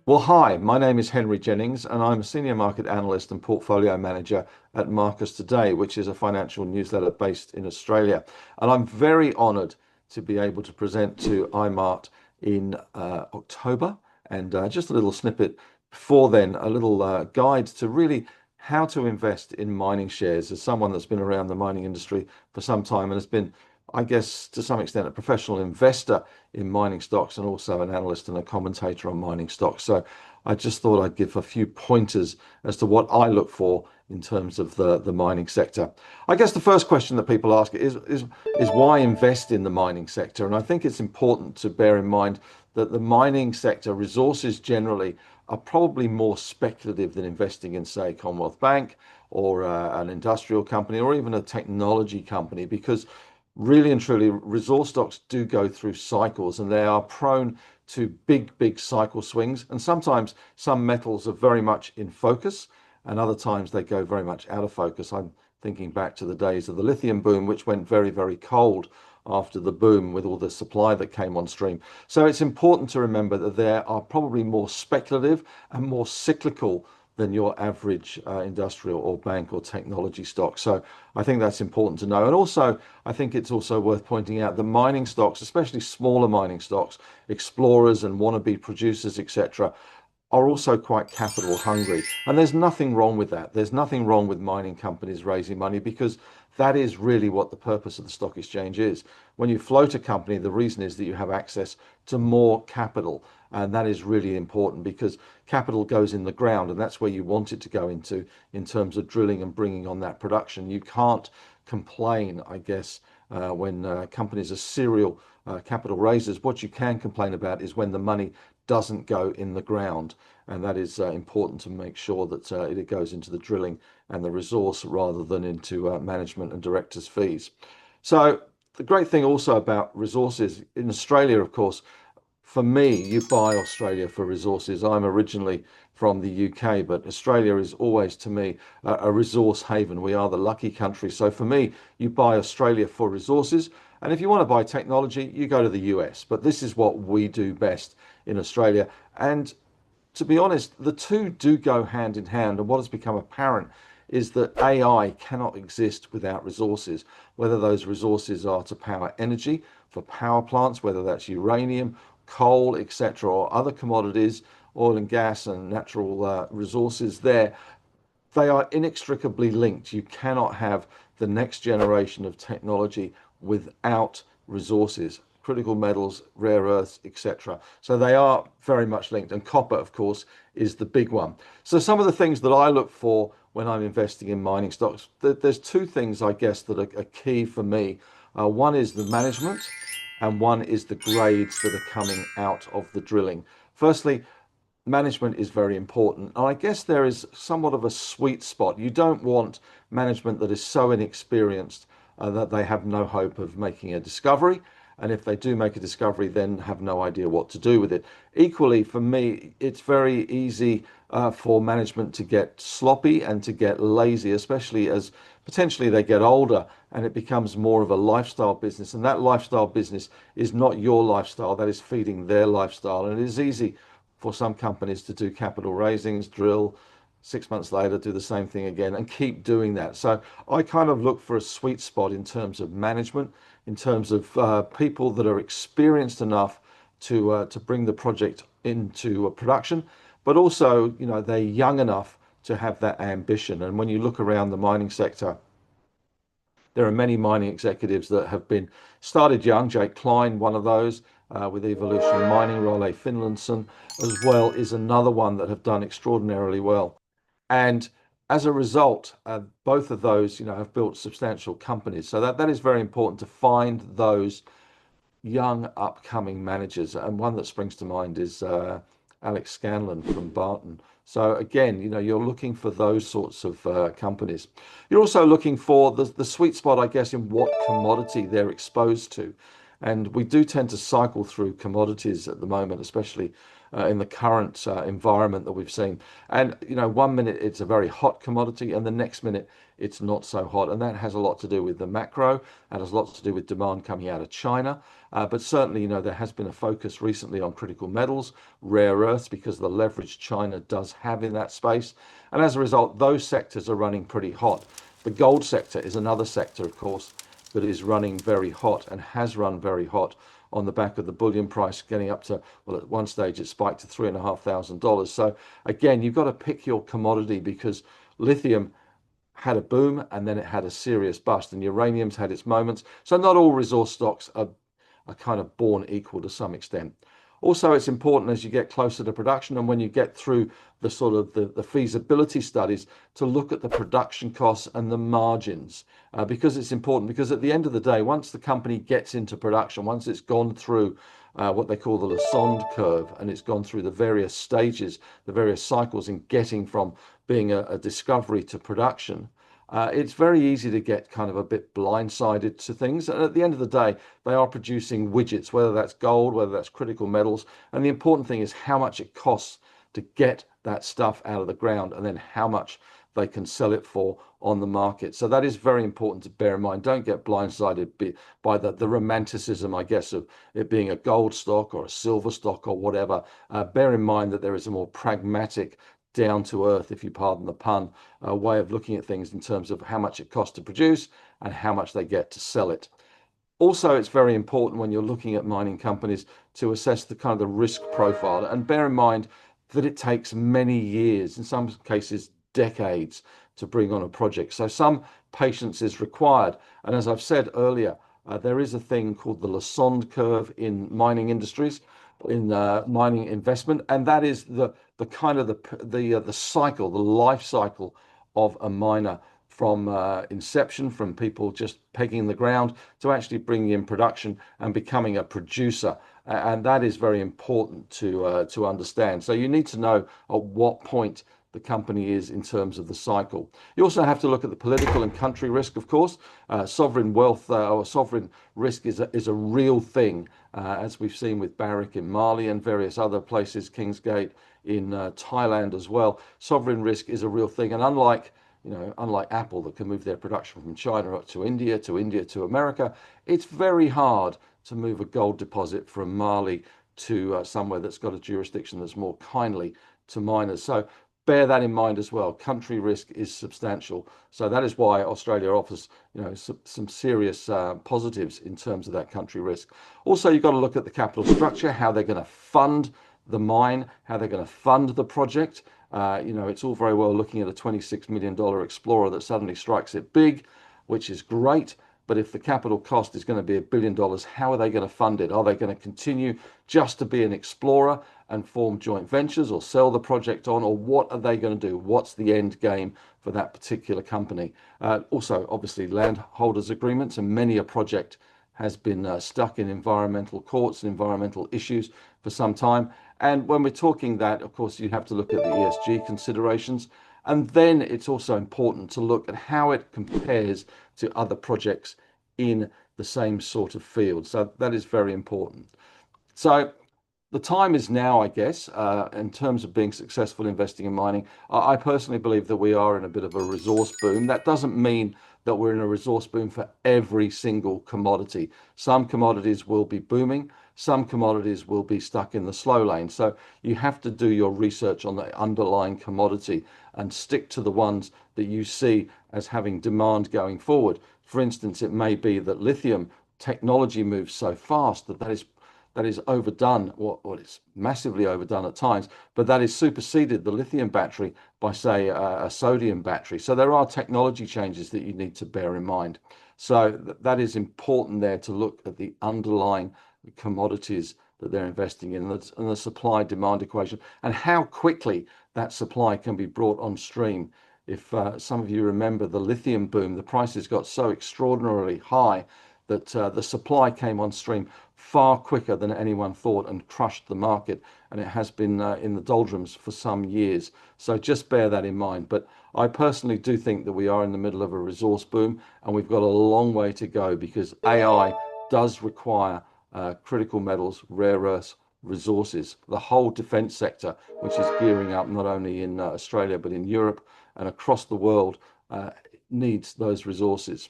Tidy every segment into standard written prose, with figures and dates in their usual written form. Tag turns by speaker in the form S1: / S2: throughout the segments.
S1: Well, hi, my name is Henry Jennings, and I'm a senior market analyst and portfolio manager at Marcus Today, which is a financial newsletter based in Australia. And I'm very honored to be able to present to iMart in October. And just a little snippet before then, a little guide to really how to invest in mining shares as someone that's been around the mining industry for some time and has been, I guess, to some extent, a professional investor in mining stocks and also an analyst and a commentator on mining stocks. So I just thought I'd give a few pointers as to what I look for in terms of the mining sector. I guess the first question that people ask is why invest in the mining sector? And I think it's important to bear in mind that the mining sector, resources generally, are probably more speculative than investing in, say, Commonwealth Bank or an industrial company or even a technology company, because really and truly, resource stocks do go through cycles and they are prone to big cycle swings. And sometimes some metals are very much in focus and other times they go very much out of focus. I'm thinking back to the days of the lithium boom, which went very cold after the boom with all the supply that came on stream. So it's important to remember that there are probably more speculative and more cyclical than your average industrial or bank or technology stock. So I think that's important to know. And also, I think it's also worth pointing out that mining stocks, especially smaller mining stocks, explorers and wannabe producers, etc., are also quite capital hungry. And there's nothing wrong with that. There's nothing wrong with mining companies raising money because that is really what the purpose of the stock exchange is. When you float a company, the reason is that you have access to more capital. And that is really important because capital goes in the ground and that's where you want it to go into in terms of drilling and bringing on that production. You can't complain, I guess, when companies are serial capital raisers. What you can complain about is when the money doesn't go in the ground. And that is important to make sure that it goes into the drilling and the resource rather than into management and directors' fees. So the great thing also about resources in Australia, of course, for me, you buy Australia for resources. I'm originally from the UK, but Australia is always to me a resource haven. We are the lucky country. So for me, you buy Australia for resources. And if you want to buy technology, you go to the US. But this is what we do best in Australia. And to be honest, the two do go hand in hand. And what has become apparent is that AI cannot exist without resources, whether those resources are to power energy for power plants, whether that's uranium, coal, etc., or other commodities, oil and gas and natural resources there. They are inextricably linked. You cannot have the next generation of technology without resources, critical metals, rare earths, etc. So they are very much linked. And copper, of course, is the big one. So some of the things that I look for when I'm investing in mining stocks, there's two things, I guess, that are key for me. One is the management and one is the grades that are coming out of the drilling. Firstly, management is very important. And I guess there is somewhat of a sweet spot. You don't want management that is so inexperienced that they have no hope of making a discovery. And if they do make a discovery, then have no idea what to do with it. Equally, for me, it's very easy for management to get sloppy and to get lazy, especially as potentially they get older and it becomes more of a lifestyle business. And that lifestyle business is not your lifestyle, that is feeding their lifestyle. And it is easy for some companies to do capital raisings, drill, 6 months later, do the same thing again and keep doing that. So I kind of look for a sweet spot in terms of management, in terms of people that are experienced enough to bring the project into production, but also, you know, they're young enough to have that ambition. And when you look around the mining sector, there are many mining executives that have been started young. Jake Klein, one of those, with Evolution Mining. Rolle Finlayson as well is another one that have done extraordinarily well. And as a result, both of those, you know, have built substantial companies. So that is very important to find those young upcoming managers. And one that springs to mind is Alex Scanlon from Barton. So again, you know, you're looking for those sorts of companies. You're also looking for the sweet spot, I guess, in what commodity they're exposed to. And we do tend to cycle through commodities at the moment, especially in the current environment that we've seen. And, you know, one minute it's a very hot commodity and the next minute it's not so hot. And that has a lot to do with the macro, and has lots to do with demand coming out of China. But certainly, there has been a focus recently on critical metals, rare earths, because of the leverage China does have in that space. And as a result, those sectors are running pretty hot. The gold sector is another sector, of course, that is running very hot and has run very hot on the back of the bullion price getting up to, well, at one stage it spiked to $3,500. So again, you've got to pick your commodity, because lithium had a boom and then it had a serious bust, and uranium's had its moments. So not all resource stocks are kind of born equal to some extent. Also, it's important as you get closer to production and when you get through the sort of the feasibility studies to look at the production costs and the margins, because it's important, because at the end of the day, once the company gets into production, once it's gone through what they call the Lassonde curve, and it's gone through the various stages, the various cycles in getting from being a discovery to production, it's very easy to get kind of a bit blindsided to things. And at the end of the day, they are producing widgets, whether that's gold, whether that's critical metals. And the important thing is how much it costs to get that stuff out of the ground, and then how much they can sell it for on the market. So that is very important to bear in mind. Don't get blindsided by the romanticism, I guess, of it being a gold stock or a silver stock or whatever. Bear in mind that there is a more pragmatic, down to earth, if you pardon the pun, way of looking at things in terms of how much it costs to produce and how much they get to sell it. Also, it's very important when you're looking at mining companies to assess the kind of the risk profile, and bear in mind that it takes many years, in some cases decades, to bring on a project. So some patience is required. And as I've said earlier, there is a thing called the Lassonde curve in mining industries, in mining investment, and that is the kind of the cycle, the life cycle of a miner, from inception, from people just pegging the ground, to actually bringing in production and becoming a producer. And that is very important to understand. So you need to know at what point the company is in terms of the cycle. You also have to look at the political and country risk, of course. Sovereign wealth or sovereign risk is a real thing, as we've seen with Barrick in Mali and various other places, Kingsgate in Thailand as well. Sovereign risk is a real thing, and unlike Apple, that can move their production from China up to India to America, it's very hard to move a gold deposit from Mali to somewhere that's got a jurisdiction that's more kindly to miners. So bear that in mind as well. Country risk is substantial. So that is why Australia offers, some serious positives in terms of that country risk. Also, you've got to look at the capital structure, how they're going to fund the mine, how they're going to fund the project. It's all very well looking at a $26 million Explorer that suddenly strikes it big, which is great. But if the capital cost is going to be $1 billion, how are they going to fund it? Are they going to continue just to be an explorer and form joint ventures or sell the project on? Or what are they going to do? What's the end game for that particular company? Also, obviously, landholders agreements, and many a project has been stuck in environmental courts and environmental issues for some time. And when we're talking that, of course, you have to look at the ESG considerations. And then it's also important to look at how it compares to other projects in the same sort of field. So that is very important. So the time is now, I guess, in terms of being successful investing in mining. I personally believe that we are in a bit of a resource boom. That doesn't mean that we're in a resource boom for every single commodity. Some commodities will be booming. Some commodities will be stuck in the slow lane. So you have to do your research on the underlying commodity and stick to the ones that you see as having demand going forward. For instance, it may be that lithium technology moves so fast that is overdone, or it's massively overdone at times, but that is superseded, the lithium battery, by, say, a sodium battery. So there are technology changes that you need to bear in mind. So that is important there, to look at the underlying commodities that they're investing in, and the supply demand equation, and how quickly that supply can be brought on stream. If some of you remember the lithium boom, the prices got so extraordinarily high that the supply came on stream far quicker than anyone thought and crushed the market. And it has been in the doldrums for some years. So just bear that in mind. But I personally do think that we are in the middle of a resource boom, and we've got a long way to go, because AI does require critical metals, rare earths, resources. The whole defense sector, which is gearing up not only in Australia, but in Europe and across the world, needs those resources.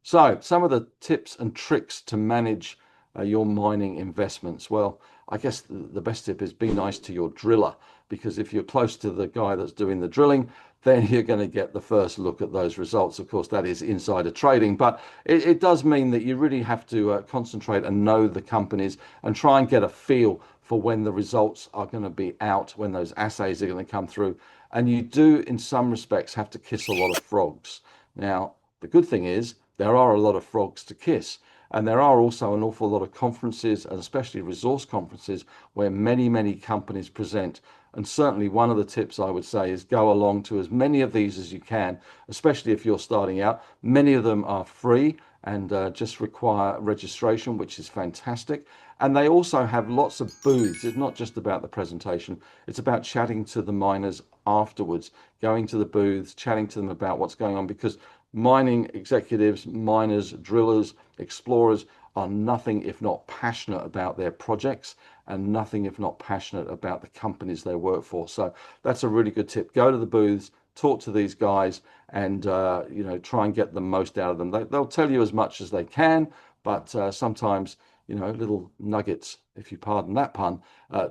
S1: So some of the tips and tricks to manage your mining investments. Well, I guess the best tip is be nice to your driller, because if you're close to the guy that's doing the drilling, then you're going to get the first look at those results. Of course, that is insider trading, but it does mean that you really have to concentrate and know the companies and try and get a feel for when the results are going to be out, when those assays are going to come through. And you do, in some respects, have to kiss a lot of frogs. Now, the good thing is there are a lot of frogs to kiss. And there are also an awful lot of conferences, and especially resource conferences, where many, many companies present. And certainly one of the tips I would say is go along to as many of these as you can, especially if you're starting out. Many of them are free and just require registration, which is fantastic. And they also have lots of booths. It's not just about the presentation. It's about chatting to the miners afterwards, going to the booths, chatting to them about what's going on, because mining executives, miners, drillers, explorers are nothing if not passionate about their projects and nothing if not passionate about the companies they work for. So that's a really good tip. Go to the booths, talk to these guys, and try and get the most out of them. They'll tell you as much as they can, but sometimes little nuggets, if you pardon that pun,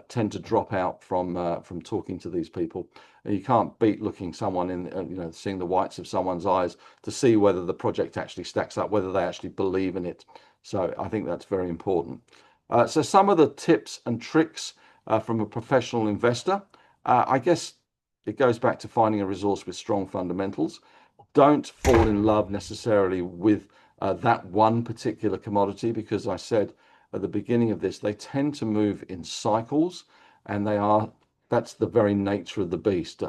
S1: tend to drop out from talking to these people. And you can't beat looking someone in, seeing the whites of someone's eyes to see whether the project actually stacks up, whether they actually believe in it. So I think that's very important. So some of the tips and tricks from a professional investor, I guess it goes back to finding a resource with strong fundamentals. Don't fall in love necessarily with that one particular commodity, because I said at the beginning of this, they tend to move in cycles, and that's the very nature of the beast.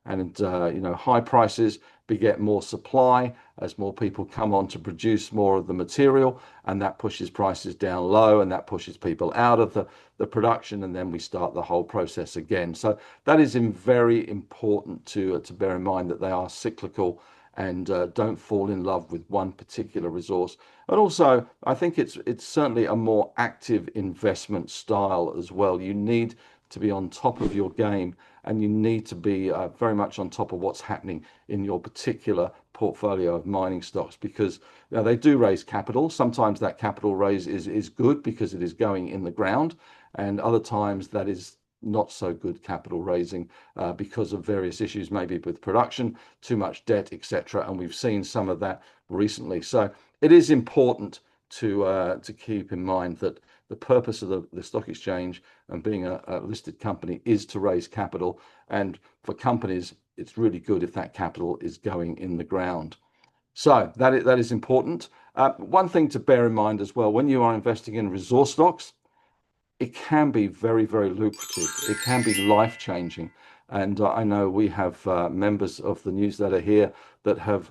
S1: High prices beget more supply as more people come on to produce more of the material, and that pushes prices down low, and that pushes people out of the production, and then we start the whole process again. So that is very important to bear in mind, that they are cyclical, and don't fall in love with one particular resource. And also, I think it's certainly a more active investment style as well. You need to be on top of your game, and you need to be very much on top of what's happening in your particular portfolio of mining stocks, because they do raise capital. Sometimes that capital raise is good because it is going in the ground, and other times that is not so good capital raising because of various issues, maybe with production, too much debt, etc. And we've seen some of that recently. So it is important to keep in mind that the purpose of the stock exchange and being a listed company is to raise capital. And for companies, it's really good if that capital is going in the ground. So that is important. One thing to bear in mind as well, when you are investing in resource stocks, it can be very, very lucrative. It can be life-changing. And I know we have members of the newsletter here that have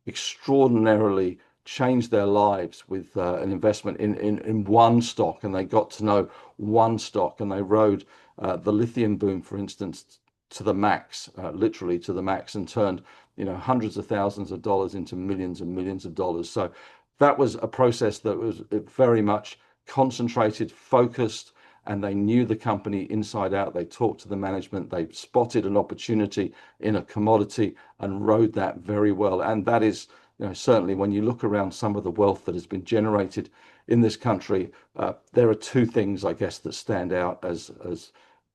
S1: extraordinarily changed their lives with an investment in one stock, and they got to know one stock, and they rode the lithium boom, for instance, to the max, literally to the max, and turned hundreds of thousands of dollars into millions and millions of dollars. So that was a process that was very much concentrated, focused, and they knew the company inside out. They talked to the management, they spotted an opportunity in a commodity and rode that very well. And that is, certainly when you look around some of the wealth that has been generated in this country, there are two things, I guess, that stand out as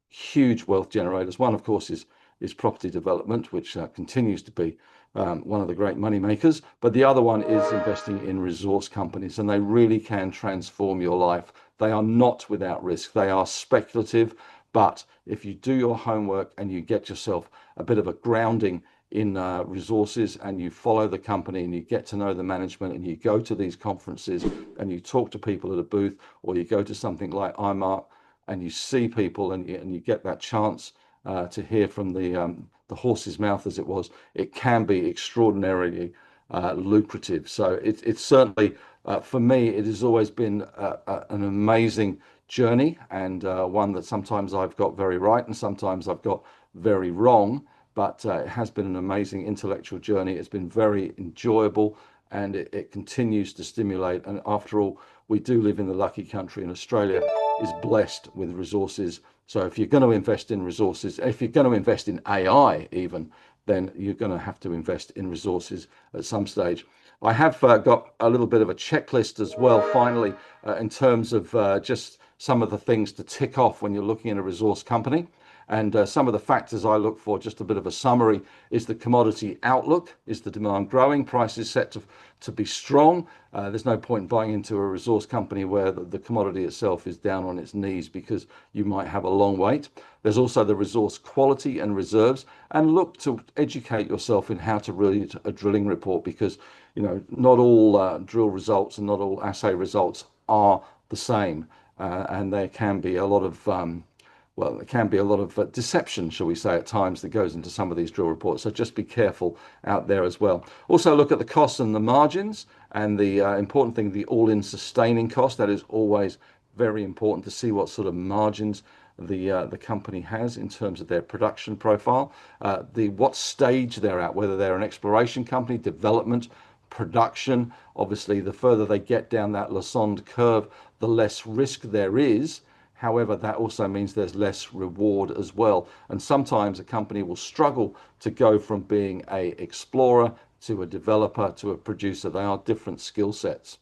S1: huge wealth generators. One, of course, is property development, which continues to be one of the great money makers. But the other one is investing in resource companies, and they really can transform your life. They are not without risk. They are speculative, but if you do your homework and you get yourself a bit of a grounding in resources, and you follow the company, and you get to know the management, and you go to these conferences, and you talk to people at a booth, or you go to something like IMARC, and you see people, and you get that chance to hear from the horse's mouth, as it was, it can be extraordinarily lucrative. So it's certainly, for me, it has always been an amazing journey, and one that sometimes I've got very right and sometimes I've got very wrong, but it has been an amazing intellectual journey. It's been very enjoyable, and it continues to stimulate. And after all, we do live in the lucky country, and Australia is blessed with resources. So if you're going to invest in resources, if you're going to invest in AI even, then you're going to have to invest in resources at some stage. I have got a little bit of a checklist as well, finally, in terms of just some of the things to tick off when you're looking at a resource company. And some of the factors I look for, just a bit of a summary, is the commodity outlook. Is the demand growing? Prices set to be strong? There's no point in buying into a resource company where the commodity itself is down on its knees, because you might have a long wait. There's also the resource quality and reserves, and look to educate yourself in how to read a drilling report, because not all drill results and not all assay results are the same, and there can be a lot of deception, shall we say, at times that goes into some of these drill reports. So just be careful out there as well. Also look at the costs and the margins, and the important thing, the all-in sustaining cost. That is always very important to see what sort of margins the company has in terms of their production profile, what stage they're at, whether they're an exploration company, development, production. Obviously, the further they get down that Lassonde curve, the less risk there is. However, that also means there's less reward as well. And sometimes a company will struggle to go from being an explorer to a developer to a producer. They are different skill sets.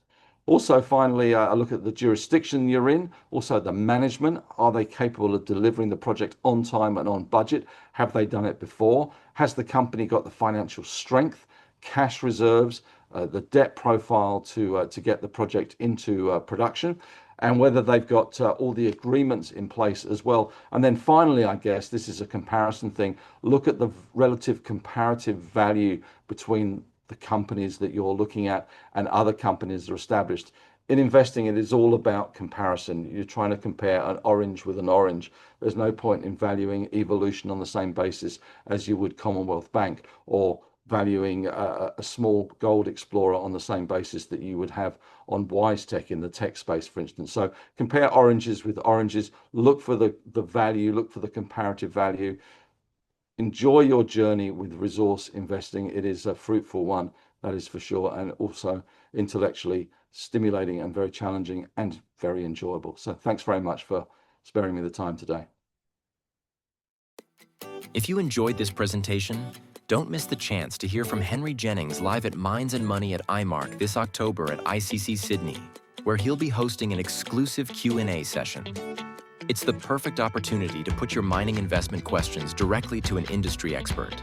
S1: Also, finally, I look at the jurisdiction you're in, also the management. Are they capable of delivering the project on time and on budget? Have they done it before? Has the company got the financial strength, cash reserves, the debt profile to get the project into production? And whether they've got all the agreements in place as well. And then finally, I guess this is a comparison thing. Look at the relative comparative value between the companies that you're looking at and other companies that are established. In investing, it is all about comparison. You're trying to compare an orange with an orange. There's no point in valuing Evolution on the same basis as you would Commonwealth Bank, or valuing a small gold explorer on the same basis that you would have on WiseTech in the tech space, for instance. So compare oranges with oranges, look for the value, look for the comparative value. Enjoy your journey with resource investing. It is a fruitful one, that is for sure, and also intellectually stimulating and very challenging and very enjoyable. So thanks very much for sparing me the time today.
S2: If you enjoyed this presentation, don't miss the chance to hear from Henry Jennings live at Mines and Money at IMARC this October at ICC Sydney, where he'll be hosting an exclusive Q&A session. It's the perfect opportunity to put your mining investment questions directly to an industry expert.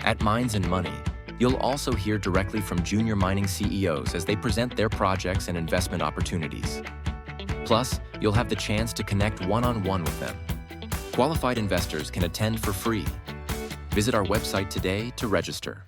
S2: At Mines and Money, you'll also hear directly from junior mining CEOs as they present their projects and investment opportunities. Plus, you'll have the chance to connect one-on-one with them. Qualified investors can attend for free. Visit our website today to register.